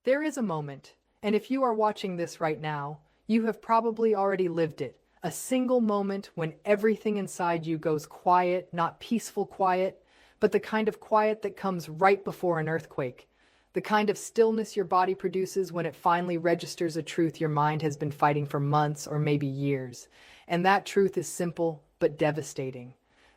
There is a moment, and if you are watching this right now, you have probably already lived it. A single moment when everything inside you goes quiet, not peaceful quiet, but the kind of quiet that comes right before an earthquake. The kind of stillness your body produces when it finally registers a truth your mind has been fighting for months or maybe years. And that truth is simple but devastating.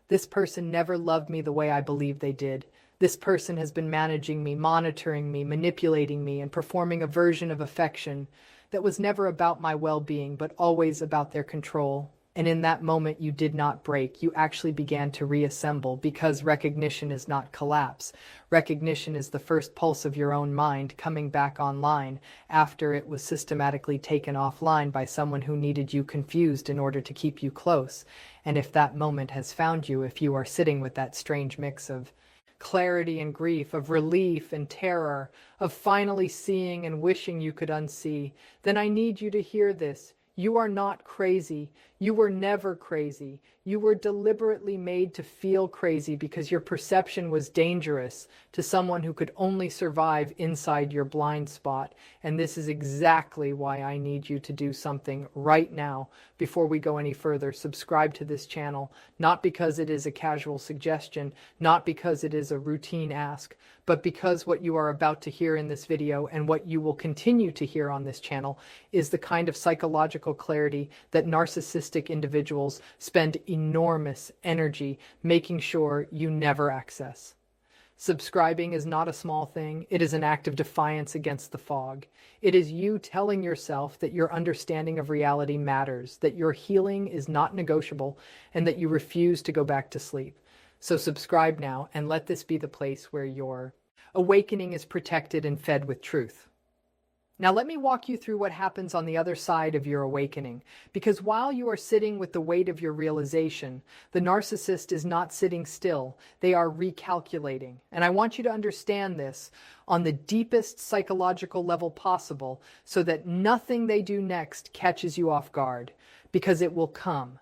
This person never loved me the way I believed they did. This person has been managing me, monitoring me, manipulating me, and performing a version of affection that was never about my well-being, but always about their control. And in that moment, you did not break. You actually began to reassemble, because recognition is not collapse. Recognition is the first pulse of your own mind coming back online after it was systematically taken offline by someone who needed you confused in order to keep you close. And if that moment has found you, if you are sitting with that strange mix of clarity and grief, of relief and terror, of finally seeing and wishing you could unsee, then I need you to hear this. You are not crazy. You were never crazy. You were deliberately made to feel crazy because your perception was dangerous to someone who could only survive inside your blind spot. And this is exactly why I need you to do something right now. Before we go any further, subscribe to this channel, not because it is a casual suggestion, not because it is a routine ask, but because what you are about to hear in this video and what you will continue to hear on this channel is the kind of psychological clarity that narcissistic individuals spend enormous energy making sure you never access. Subscribing is not a small thing. It is an act of defiance against the fog. It is you telling yourself that your understanding of reality matters, that your healing is not negotiable, and that you refuse to go back to sleep. So subscribe now and let this be the place where your awakening is protected and fed with truth. Now let me walk you through what happens on the other side of your awakening, because while you are sitting with the weight of your realization, the narcissist is not sitting still. They are recalculating. And I want you to understand this on the deepest psychological level possible so that nothing they do next catches you off guard, because it will come.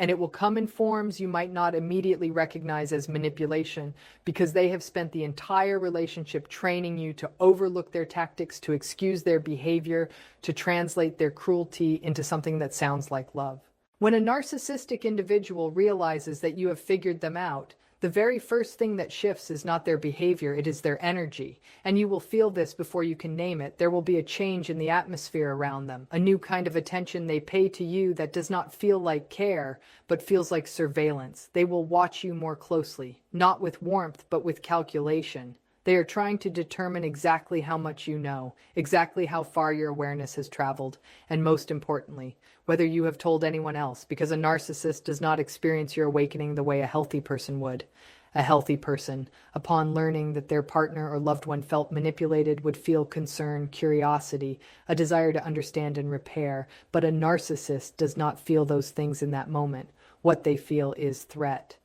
And it will come in forms you might not immediately recognize as manipulation, because they have spent the entire relationship training you to overlook their tactics, to excuse their behavior, to translate their cruelty into something that sounds like love. When a narcissistic individual realizes that you have figured them out, the very first thing that shifts is not their behavior, it is their energy. And you will feel this before you can name it. There will be a change in the atmosphere around them, a new kind of attention they pay to you that does not feel like care, but feels like surveillance. They will watch you more closely, not with warmth, but with calculation. They are trying to determine exactly how much you know, exactly how far your awareness has traveled, and most importantly, whether you have told anyone else, because a narcissist does not experience your awakening the way a healthy person would. A healthy person, upon learning that their partner or loved one felt manipulated, would feel concern, curiosity, a desire to understand and repair, but a narcissist does not feel those things in that moment. What they feel is threat.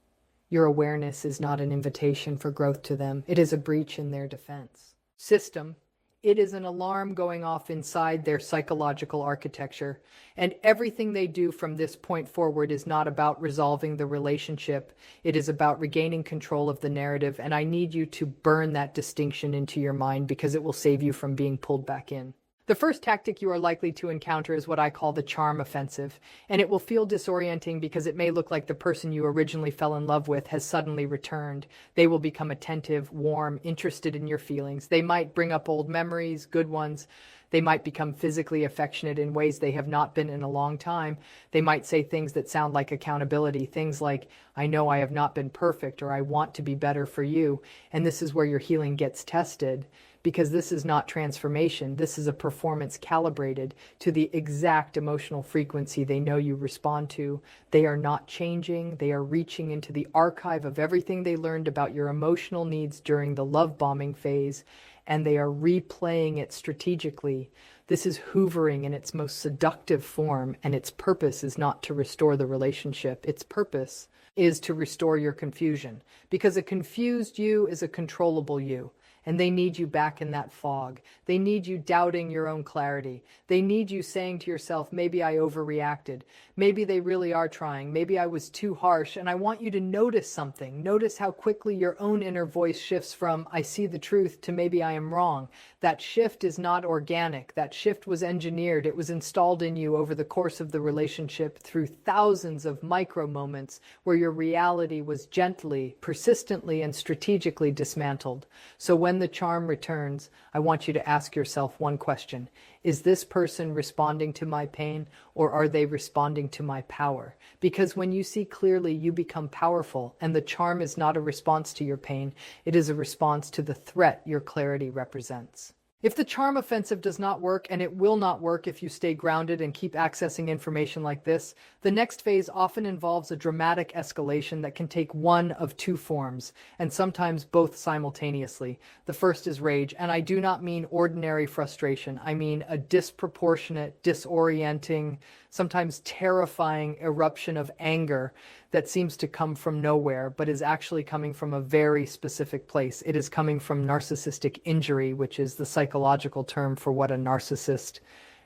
Your awareness is not an invitation for growth to them. It is a breach in their defense system. It is an alarm going off inside their psychological architecture. And everything they do from this point forward is not about resolving the relationship. It is about regaining control of the narrative. And I need you to burn that distinction into your mind, because it will save you from being pulled back in. The first tactic you are likely to encounter is what I call the charm offensive, and it will feel disorienting because it may look like the person you originally fell in love with has suddenly returned. They will become attentive, warm, interested in your feelings. They might bring up old memories, good ones. They might become physically affectionate in ways they have not been in a long time. They might say things that sound like accountability, things like, "I know I have not been perfect," or "I want to be better for you." And this is where your healing gets tested, because this is not transformation. This is a performance calibrated to the exact emotional frequency they know you respond to. They are not changing. They are reaching into the archive of everything they learned about your emotional needs during the love bombing phase, and they are replaying it strategically. This is hoovering in its most seductive form, and its purpose is not to restore the relationship. Its purpose is to restore your confusion, because a confused you is a controllable you. And they need you back in that fog. They need you doubting your own clarity. They need you saying to yourself, maybe I overreacted. Maybe they really are trying. Maybe I was too harsh. And I want you to notice something. Notice how quickly your own inner voice shifts from, "I see the truth," to "maybe I am wrong." That shift is not organic. That shift was engineered. It was installed in you over the course of the relationship through thousands of micro moments where your reality was gently, persistently, and strategically dismantled. So when the charm returns, I want you to ask yourself one question. Is this person responding to my pain, or are they responding to my power? Because when you see clearly, you become powerful, and the charm is not a response to your pain, it is a response to the threat your clarity represents. If the charm offensive does not work, and it will not work if you stay grounded and keep accessing information like this, the next phase often involves a dramatic escalation that can take one of two forms, and sometimes both simultaneously. The first is rage, and I do not mean ordinary frustration. I mean a disproportionate, disorienting, sometimes terrifying eruption of anger that seems to come from nowhere, but is actually coming from a very specific place. It is coming from narcissistic injury, which is the psychological term for what a narcissist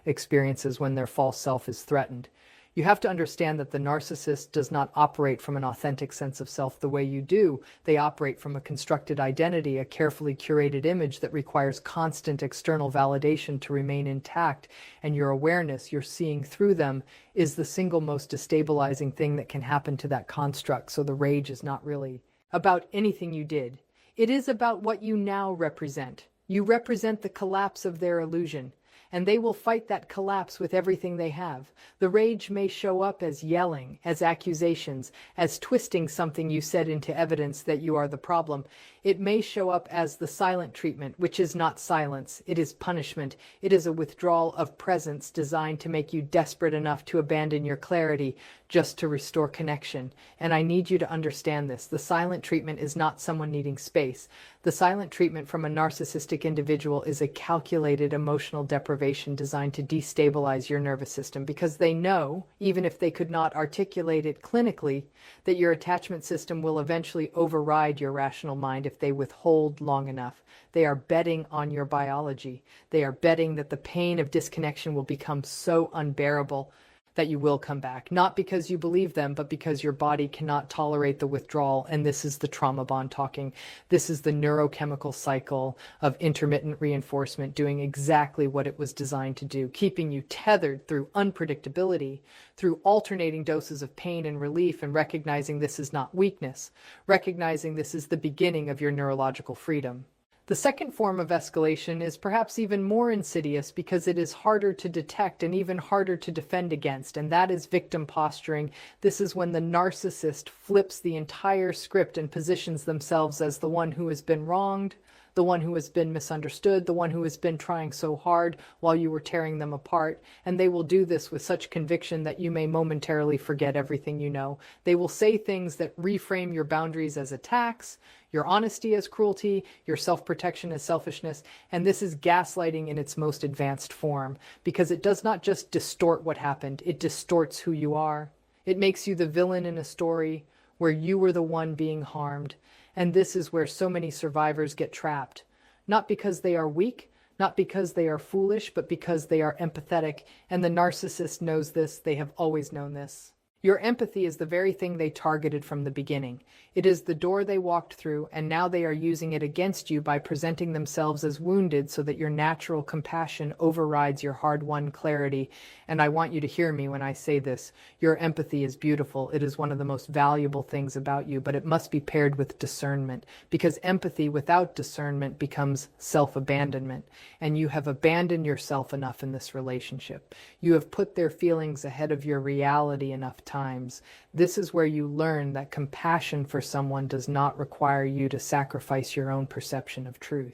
experiences when their false self is threatened. You have to understand that the narcissist does not operate from an authentic sense of self the way you do. They operate from a constructed identity, a carefully curated image that requires constant external validation to remain intact, and your awareness, your seeing through them, is the single most destabilizing thing that can happen to that construct. So the rage is not really about anything you did. It is about what you now represent. You represent the collapse of their illusion, and they will fight that collapse with everything they have. The rage may show up as yelling, as accusations, as twisting something you said into evidence that you are the problem. It may show up as the silent treatment, which is not silence. It is punishment. It is a withdrawal of presence designed to make you desperate enough to abandon your clarity just to restore connection. And I need you to understand this. The silent treatment is not someone needing space. The silent treatment from a narcissistic individual is a calculated emotional deprivation designed to destabilize your nervous system, because they know, even if they could not articulate it clinically, that your attachment system will eventually override your rational mind if they withhold long enough. They are betting on your biology. They are betting that the pain of disconnection will become so unbearable that you will come back, not because you believe them, but because your body cannot tolerate the withdrawal. And this is the trauma bond talking. This is the neurochemical cycle of intermittent reinforcement doing exactly what it was designed to do, keeping you tethered through unpredictability, through alternating doses of pain and relief, and recognizing this is not weakness, recognizing this is the beginning of your neurological freedom. The second form of escalation is perhaps even more insidious because it is harder to detect and even harder to defend against, and that is victim posturing. This is when the narcissist flips the entire script and positions themselves as the one who has been wronged, the one who has been misunderstood, the one who has been trying so hard while you were tearing them apart. And they will do this with such conviction that you may momentarily forget everything you know. They will say things that reframe your boundaries as attacks, your honesty as cruelty, your self-protection as selfishness. And this is gaslighting in its most advanced form, because it does not just distort what happened, it distorts who you are. It makes you the villain in a story where you were the one being harmed. And this is where so many survivors get trapped, not because they are weak, not because they are foolish, but because they are empathetic. And the narcissist knows this. They have always known this. Your empathy is the very thing they targeted from the beginning. It is the door they walked through, and now they are using it against you by presenting themselves as wounded so that your natural compassion overrides your hard-won clarity. And I want you to hear me when I say this. Your empathy is beautiful. It is one of the most valuable things about you, but it must be paired with discernment, because empathy without discernment becomes self-abandonment. And you have abandoned yourself enough in this relationship. You have put their feelings ahead of your reality enough times. This is where you learn that compassion for someone does not require you to sacrifice your own perception of truth.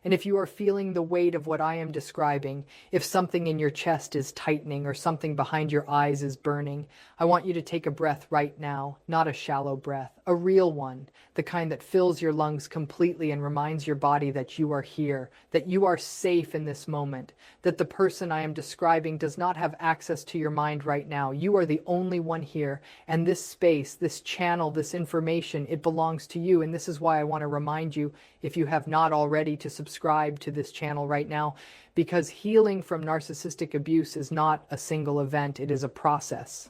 And if you are feeling the weight of what I am describing, if something in your chest is tightening or something behind your eyes is burning, I want you to take a breath right now, not a shallow breath, a real one, the kind that fills your lungs completely and reminds your body that you are here, that you are safe in this moment, that the person I am describing does not have access to your mind right now. You are the only one here, and this space, this channel, this information, it belongs to you. And this is why I want to remind you, if you have not already, to subscribe to this channel right now, because healing from narcissistic abuse is not a single event, it is a process.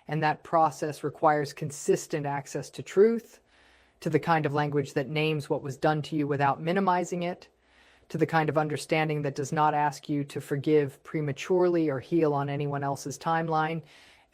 And that process requires consistent access to truth, to the kind of language that names what was done to you without minimizing it, to the kind of understanding that does not ask you to forgive prematurely or heal on anyone else's timeline.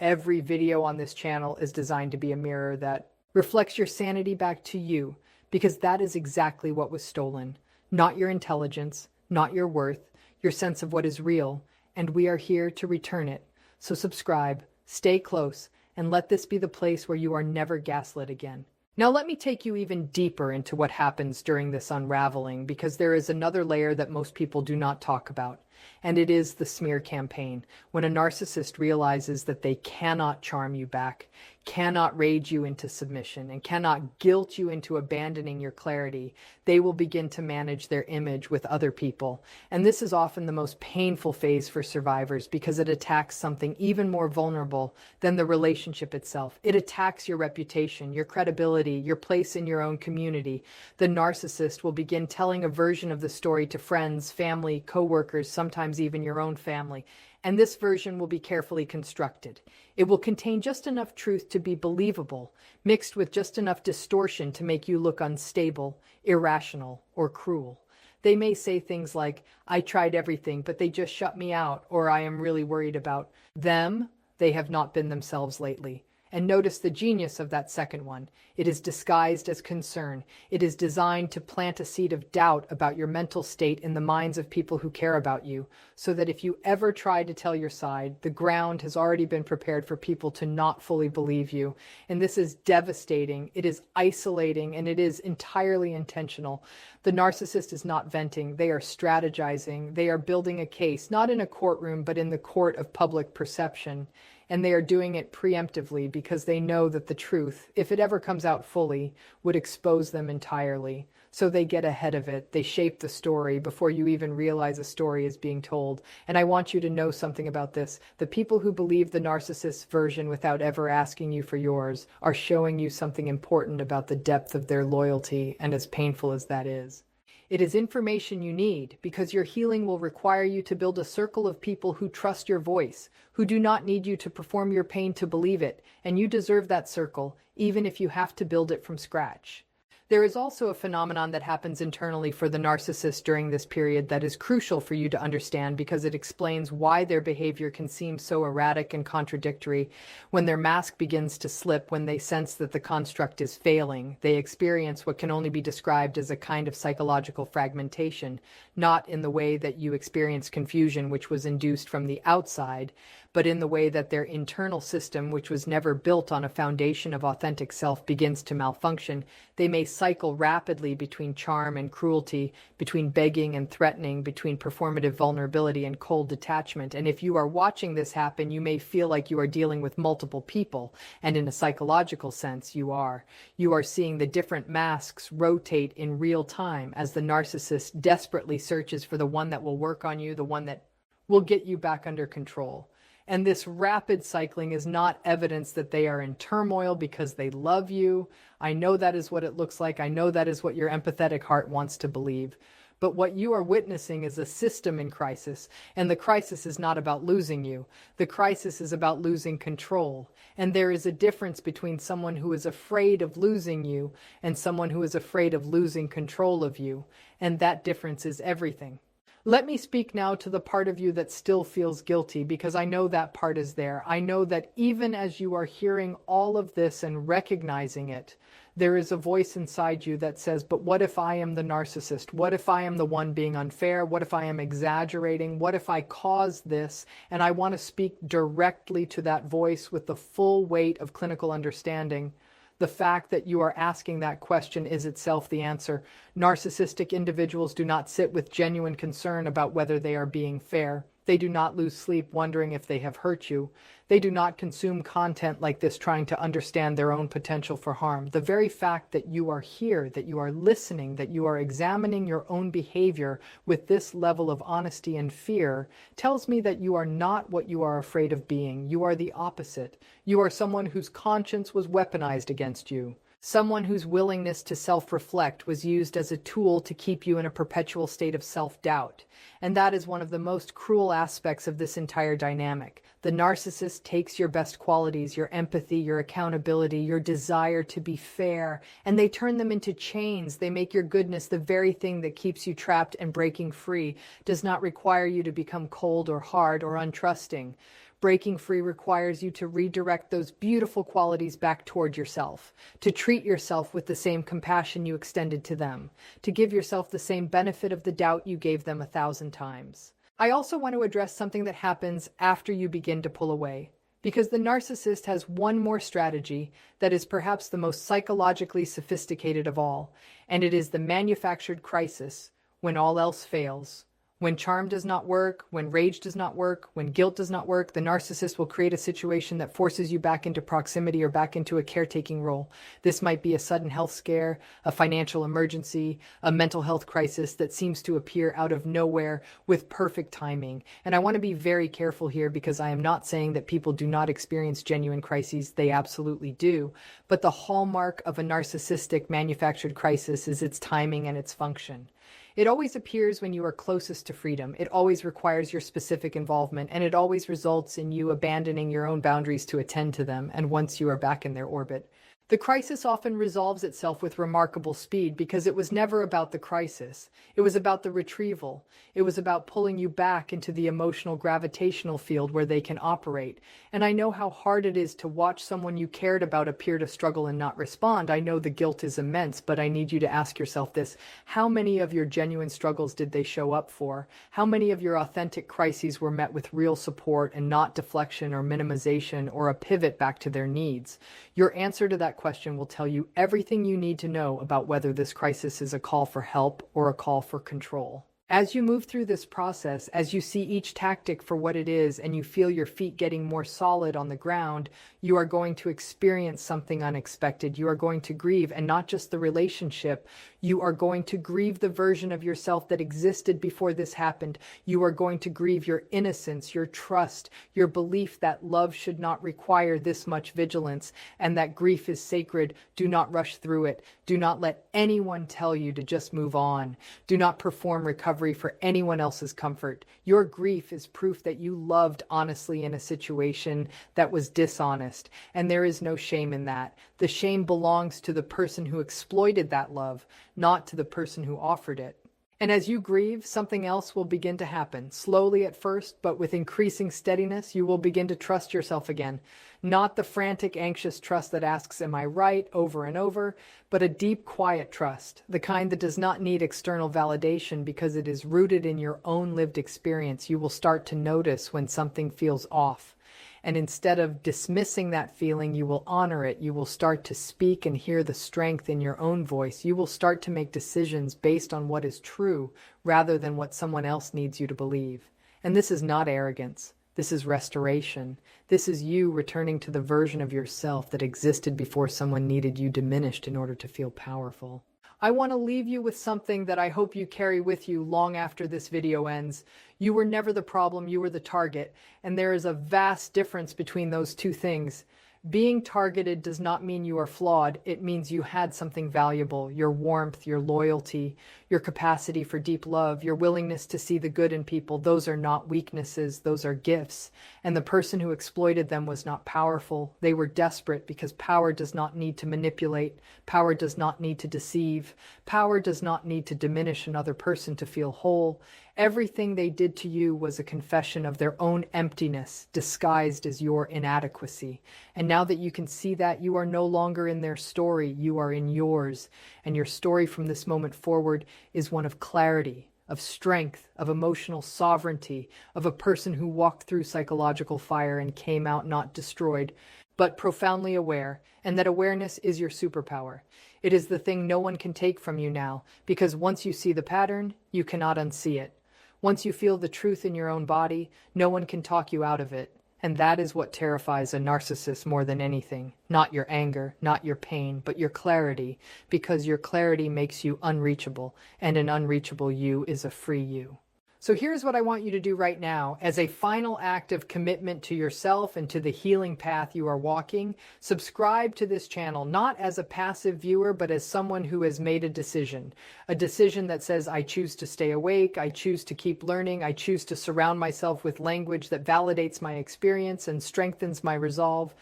Every video on this channel is designed to be a mirror that reflects your sanity back to you, because that is exactly what was stolen. Not your intelligence, not your worth, your sense of what is real, and we are here to return it. So subscribe, stay close, and let this be the place where you are never gaslit again. Now let me take you even deeper into what happens during this unraveling, because there is another layer that most people do not talk about, and it is the smear campaign. When a narcissist realizes that they cannot charm you back, cannot rage you into submission, and cannot guilt you into abandoning your clarity, they will begin to manage their image with other people. And this is often the most painful phase for survivors, because it attacks something even more vulnerable than the relationship itself. It attacks your reputation, your credibility, your place in your own community. The narcissist will begin telling a version of the story to friends, family, co-workers, sometimes even your own family. And this version will be carefully constructed. It will contain just enough truth to be believable, mixed with just enough distortion to make you look unstable, irrational, or cruel. They may say things like, "I tried everything, but they just shut me out," or "I am really worried about them." They have not been themselves lately. And notice the genius of that second one. It is disguised as concern. It is designed to plant a seed of doubt about your mental state in the minds of people who care about you, so that if you ever try to tell your side, the ground has already been prepared for people to not fully believe you. And this is devastating, it is isolating, and it is entirely intentional. The narcissist is not venting, they are strategizing, they are building a case, not in a courtroom, but in the court of public perception. And they are doing it preemptively because they know that the truth, if it ever comes out fully, would expose them entirely. So they get ahead of it. They shape the story before you even realize a story is being told. And I want you to know something about this. The people who believe the narcissist's version without ever asking you for yours are showing you something important about the depth of their loyalty, and as painful as that is. It is information you need, because your healing will require you to build a circle of people who trust your voice, who do not need you to perform your pain to believe it, and you deserve that circle, even if you have to build it from scratch. There is also a phenomenon that happens internally for the narcissist during this period that is crucial for you to understand, because it explains why their behavior can seem so erratic and contradictory. When their mask begins to slip, when they sense that the construct is failing, they experience what can only be described as a kind of psychological fragmentation, not in the way that you experience confusion, which was induced from the outside, but in the way that their internal system, which was never built on a foundation of authentic self, begins to malfunction. They may cycle rapidly between charm and cruelty, between begging and threatening, between performative vulnerability and cold detachment. And if you are watching this happen, you may feel like you are dealing with multiple people, and in a psychological sense, you are. You are seeing the different masks rotate in real time as the narcissist desperately searches for the one that will work on you, the one that will get you back under control. And this rapid cycling is not evidence that they are in turmoil because they love you. I know that is what it looks like. I know that is what your empathetic heart wants to believe. But what you are witnessing is a system in crisis, and the crisis is not about losing you. The crisis is about losing control. And there is a difference between someone who is afraid of losing you and someone who is afraid of losing control of you. And that difference is everything. Let me speak now to the part of you that still feels guilty, because I know that part is there. I know that even as you are hearing all of this and recognizing it, there is a voice inside you that says, but what if I am the narcissist? What if I am the one being unfair? What if I am exaggerating? What if I caused this? And I want to speak directly to that voice with the full weight of clinical understanding. The fact that you are asking that question is itself the answer. Narcissistic individuals do not sit with genuine concern about whether they are being fair. They do not lose sleep wondering if they have hurt you. They do not consume content like this trying to understand their own potential for harm. The very fact that you are here, that you are listening, that you are examining your own behavior with this level of honesty and fear tells me that you are not what you are afraid of being. You are the opposite. You are someone whose conscience was weaponized against you. Someone whose willingness to self-reflect was used as a tool to keep you in a perpetual state of self-doubt. And that is one of the most cruel aspects of this entire dynamic. The narcissist takes your best qualities, your empathy, your accountability, your desire to be fair, and they turn them into chains. They make your goodness the very thing that keeps you trapped, and breaking free does not require you to become cold or hard or untrusting. Breaking free requires you to redirect those beautiful qualities back toward yourself, to treat yourself with the same compassion you extended to them, to give yourself the same benefit of the doubt you gave them 1,000 times. I also want to address something that happens after you begin to pull away, because the narcissist has one more strategy that is perhaps the most psychologically sophisticated of all, and it is the manufactured crisis when all else fails. When charm does not work, when rage does not work, when guilt does not work, the narcissist will create a situation that forces you back into proximity or back into a caretaking role. This might be a sudden health scare, a financial emergency, a mental health crisis that seems to appear out of nowhere with perfect timing. And I want to be very careful here, because I am not saying that people do not experience genuine crises. They absolutely do. But the hallmark of a narcissistic manufactured crisis is its timing and its function. It always appears when you are closest to freedom. It always requires your specific involvement, and it always results in you abandoning your own boundaries to attend to them, and once you are back in their orbit. The crisis often resolves itself with remarkable speed, because it was never about the crisis. It was about the retrieval. It was about pulling you back into the emotional gravitational field where they can operate. And I know how hard it is to watch someone you cared about appear to struggle and not respond. I know the guilt is immense, but I need you to ask yourself this. How many of your genuine struggles did they show up for? How many of your authentic crises were met with real support and not deflection or minimization or a pivot back to their needs? Your answer to that question will tell you everything you need to know about whether this crisis is a call for help or a call for control. As you move through this process, as you see each tactic for what it is, and you feel your feet getting more solid on the ground, you are going to experience something unexpected. You are going to grieve, and not just the relationship. You are going to grieve the version of yourself that existed before this happened. You are going to grieve your innocence, your trust, your belief that love should not require this much vigilance, and that grief is sacred. Do not rush through it. Do not let anyone tell you to just move on. Do not perform recovery for anyone else's comfort. Your grief is proof that you loved honestly in a situation that was dishonest, and there is no shame in that. The shame belongs to the person who exploited that love, not to the person who offered it. And as you grieve, something else will begin to happen. Slowly at first, but with increasing steadiness, you will begin to trust yourself again. Not the frantic, anxious trust that asks, "Am I right?" over and over, but a deep, quiet trust, the kind that does not need external validation because it is rooted in your own lived experience. You will start to notice when something feels off. And instead of dismissing that feeling, you will honor it. You will start to speak and hear the strength in your own voice. You will start to make decisions based on what is true rather than what someone else needs you to believe. And this is not arrogance. This is restoration. This is you returning to the version of yourself that existed before someone needed you diminished in order to feel powerful. I want to leave you with something that I hope you carry with you long after this video ends. You were never the problem, you were the target, and there is a vast difference between those two things. Being targeted does not mean you are flawed. It means you had something valuable: your warmth, your loyalty, your capacity for deep love, your willingness to see the good in people. Those are not weaknesses, those are gifts. And the person who exploited them was not powerful. They were desperate, because power does not need to manipulate. Power does not need to deceive. Power does not need to diminish another person to feel whole. Everything they did to you was a confession of their own emptiness, disguised as your inadequacy. And now that you can see that, you are no longer in their story, you are in yours. And your story from this moment forward is one of clarity, of strength, of emotional sovereignty, of a person who walked through psychological fire and came out not destroyed, but profoundly aware, and that awareness is your superpower. It is the thing no one can take from you now, because once you see the pattern, you cannot unsee it. Once you feel the truth in your own body, no one can talk you out of it. And that is what terrifies a narcissist more than anything. Not your anger, not your pain, but your clarity, because your clarity makes you unreachable, and an unreachable you is a free you. So here's what I want you to do right now. As a final act of commitment to yourself and to the healing path you are walking, subscribe to this channel, not as a passive viewer, but as someone who has made a decision that says, I choose to stay awake, I choose to keep learning, I choose to surround myself with language that validates my experience and strengthens my resolve.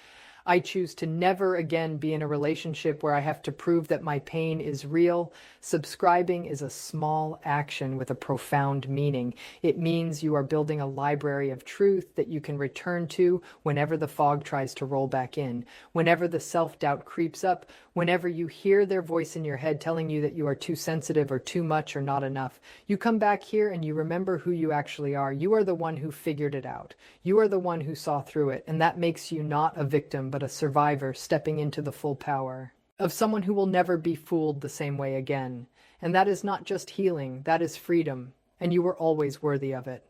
I choose to never again be in a relationship where I have to prove that my pain is real. Subscribing is a small action with a profound meaning. It means you are building a library of truth that you can return to whenever the fog tries to roll back in, whenever the self-doubt creeps up, whenever you hear their voice in your head telling you that you are too sensitive or too much or not enough. You come back here and you remember who you actually are. You are the one who figured it out. You are the one who saw through it, and that makes you not a victim, but a survivor stepping into the full power of someone who will never be fooled the same way again. And that is not just healing, that is freedom, and you were always worthy of it.